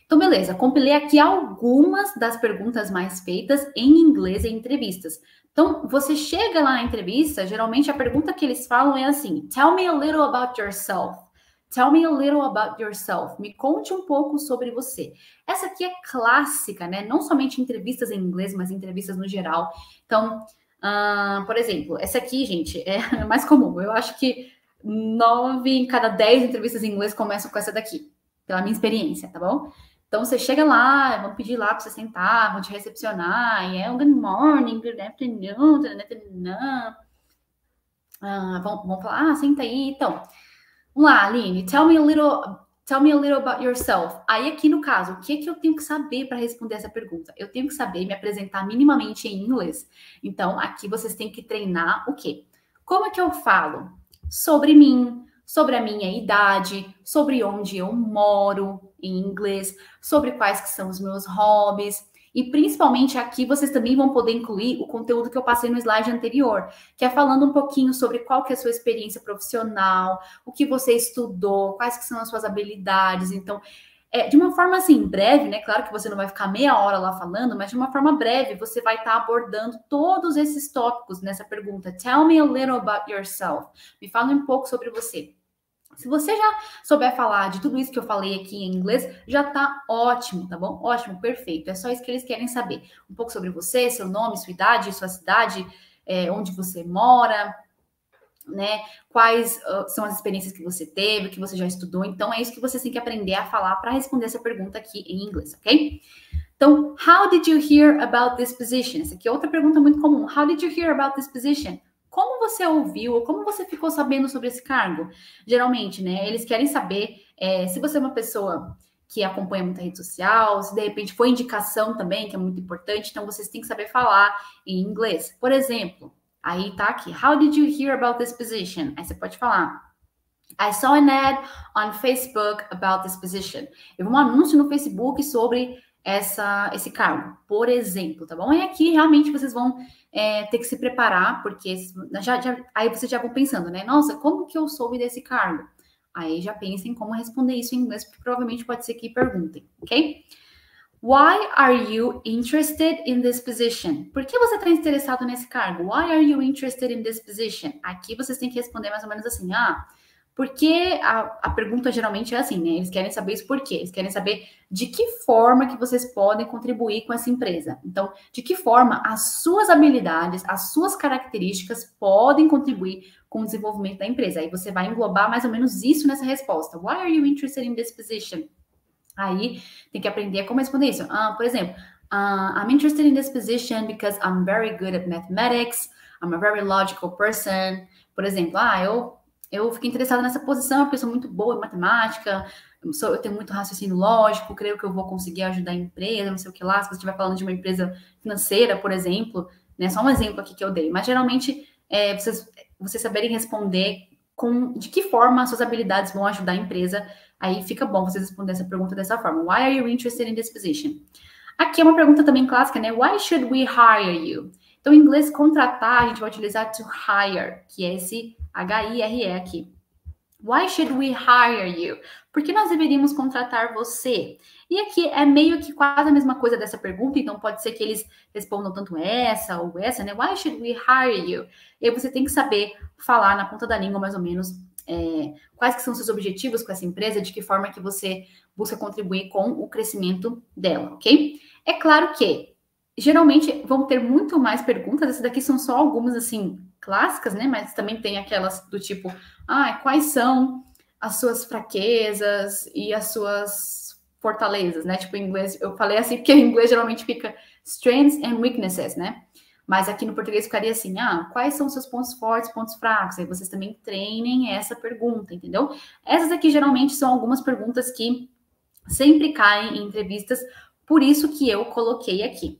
Então, beleza, compilei aqui algumas das perguntas mais feitas em inglês em entrevistas. Então, você chega lá na entrevista, geralmente a pergunta que eles falam é assim: Tell me a little about yourself. Tell me a little about yourself. Me conte um pouco sobre você. Essa aqui é clássica, né? Não somente em entrevistas em inglês, mas em entrevistas no geral. Então, por exemplo, essa aqui, gente, é mais comum. Eu acho que 9 em cada 10 entrevistas em inglês começam com essa daqui, pela minha experiência, tá bom? Então, você chega lá, vão pedir lá para você sentar, vão te recepcionar, e é um good morning, good afternoon, vão falar, senta aí. Então, vamos lá, Aline, tell me a little about yourself. Aí, aqui no caso, o que eu tenho que saber para responder essa pergunta? Eu tenho que saber me apresentar minimamente em inglês. Então, aqui vocês têm que treinar o quê? Como é que eu falo? Sobre mim, sobre a minha idade, sobre onde eu moro em inglês, sobre quais que são os meus hobbies. E principalmente aqui vocês também vão poder incluir o conteúdo que eu passei no slide anterior, que é falando um pouquinho sobre qual que é a sua experiência profissional, o que você estudou, quais que são as suas habilidades. Então, de uma forma assim, breve, né? Claro que você não vai ficar meia hora lá falando, mas de uma forma breve, você vai estar abordando todos esses tópicos nessa pergunta. Tell me a little about yourself. Me fala um pouco sobre você. Se você já souber falar de tudo isso que eu falei aqui em inglês, já tá ótimo, tá bom? Ótimo, perfeito. É só isso que eles querem saber. Um pouco sobre você, seu nome, sua idade, sua cidade, onde você mora, né? Quais são as experiências que você teve, que você já estudou. Então, é isso que você tem que aprender a falar para responder essa pergunta aqui em inglês, ok? Então, how did you hear about this position? Essa aqui é outra pergunta muito comum. How did you hear about this position? Como você ouviu ou como você ficou sabendo sobre esse cargo? Geralmente, né? Eles querem saber se você é uma pessoa que acompanha muita rede social, se de repente foi indicação também, que é muito importante. Então, vocês têm que saber falar em inglês. Por exemplo, aí tá aqui. How did you hear about this position? Aí você pode falar. I saw an ad on Facebook about this position. Eu vi um anúncio no Facebook sobre esse cargo, por exemplo, tá bom? E aqui realmente vocês vão ter que se preparar, porque aí vocês já vão pensando, né? Nossa, como que eu soube desse cargo? Aí já pensem como responder isso em inglês, porque provavelmente pode ser que perguntem, ok? Why are you interested in this position? Por que você está interessado nesse cargo? Why are you interested in this position? Aqui vocês têm que responder mais ou menos assim, porque a pergunta geralmente é assim, né? Eles querem saber isso por quê? Eles querem saber de que forma que vocês podem contribuir com essa empresa. Então, de que forma as suas habilidades, as suas características podem contribuir com o desenvolvimento da empresa. Aí você vai englobar mais ou menos isso nessa resposta. Why are you interested in this position? Aí tem que aprender como responder isso. Por exemplo, I'm interested in this position because I'm very good at mathematics. I'm a very logical person. Por exemplo, eu fiquei interessada nessa posição porque eu sou muito boa em matemática, eu tenho muito raciocínio lógico, creio que eu vou conseguir ajudar a empresa, não sei o que lá. Se você estiver falando de uma empresa financeira, por exemplo, né? Só um exemplo aqui que eu dei. Mas geralmente, vocês saberem responder de que forma as suas habilidades vão ajudar a empresa, aí fica bom vocês responderem essa pergunta dessa forma. Why are you interested in this position? Aqui é uma pergunta também clássica, né? Why should we hire you? Então, em inglês, contratar, a gente vai utilizar to hire, que é esse H-I-R-E aqui. Why should we hire you? Por que nós deveríamos contratar você? E aqui é meio que quase a mesma coisa dessa pergunta, então pode ser que eles respondam tanto essa ou essa, né? Why should we hire you? E aí você tem que saber falar na ponta da língua, mais ou menos, quais que são seus objetivos com essa empresa, de que forma que você busca contribuir com o crescimento dela, ok? É claro que geralmente vão ter muito mais perguntas, essas daqui são só algumas, assim, clássicas, né? Mas também tem aquelas do tipo, quais são as suas fraquezas e as suas fortalezas, né? Tipo, em inglês, eu falei assim, porque em inglês geralmente fica strengths and weaknesses, né? Mas aqui no português ficaria assim, quais são os seus pontos fortes, pontos fracos? Aí vocês também treinem essa pergunta, entendeu? Essas aqui geralmente são algumas perguntas que sempre caem em entrevistas, por isso que eu coloquei aqui,